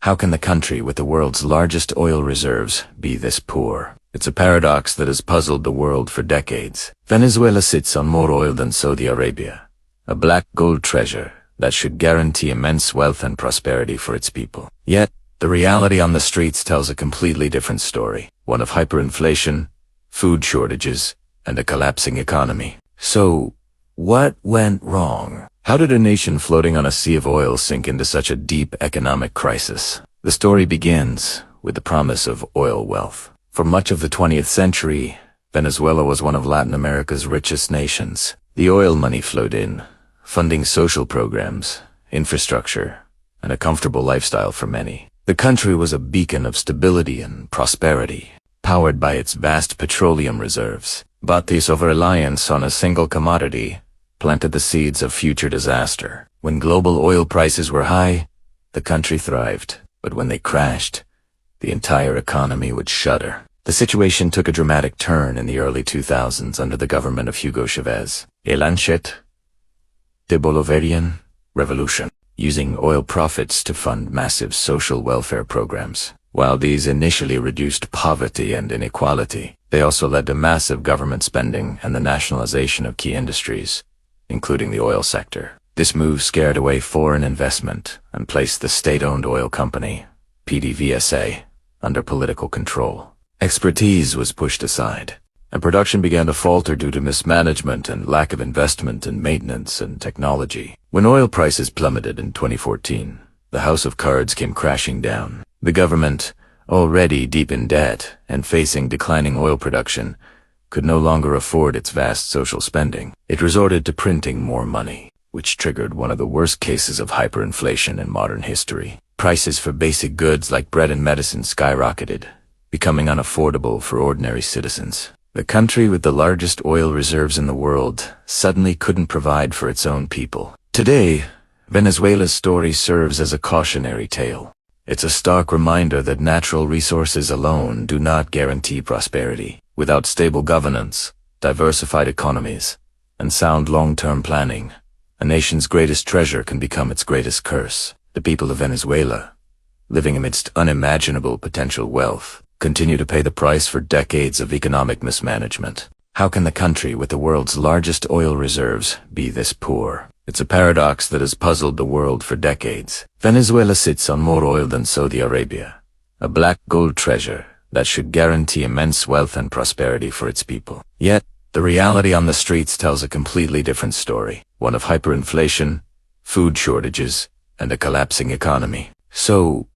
How can the country with the world's largest oil reserves be this poor? It's a paradox that has puzzled the world for decades. Venezuela sits on more oil than Saudi Arabia, a black gold treasure that should guarantee immense wealth and prosperity for its people. Yet, the reality on the streets tells a completely different story, one of hyperinflation, food shortages, and a collapsing economy. So, what went wrong? How did a nation floating on a sea of oil sink into such a deep economic crisis? The story begins with the promise of oil wealth. For much of the 20th century, Venezuela was one of Latin America's richest nations. The oil money flowed in, funding social programs, infrastructure, and a comfortable lifestyle for many. The country was a beacon of stability and prosperity, powered by its vast petroleum reserves. But this over-reliance on a single commodity planted the seeds of future disaster. When global oil prices were high, the country thrived. But when they crashed, the entire economy would shudder. The situation took a dramatic turn in the early 2000s under the government of Hugo Chavez. El Anchet de Bolivarian Revolution, using oil profits to fund massive social welfare programs. While these initially reduced poverty and inequality, they also led to massive government spending and the nationalization of key industries, including the oil sector. This move scared away foreign investment and placed the state-owned oil company, PDVSA, under political control. Expertise was pushed aside, and production began to falter due to mismanagement and lack of investment in maintenance and technology. When oil prices plummeted in 2014, the house of cards came crashing down. The government, already deep in debt and facing declining oil production, could no longer afford its vast social spending. It resorted to printing more money, which triggered one of the worst cases of hyperinflation in modern history. Prices for basic goods like bread and medicine skyrocketed, becoming unaffordable for ordinary citizens. The country with the largest oil reserves in the world suddenly couldn't provide for its own people. Today, Venezuela's story serves as a cautionary tale. It's a stark reminder that natural resources alone do not guarantee prosperity. Without stable governance, diversified economies, and sound long-term planning, a nation's greatest treasure can become its greatest curse. The people of Venezuela, living amidst unimaginable potential wealth, continue to pay the price for decades of economic mismanagement. How can the country with the world's largest oil reserves be this poor? It's a paradox that has puzzled the world for decades. Venezuela sits on more oil than Saudi Arabia, a black gold treasure that should guarantee immense wealth and prosperity for its people. Yet, the reality on the streets tells a completely different story, one of hyperinflation, food shortages, and a collapsing economy. So,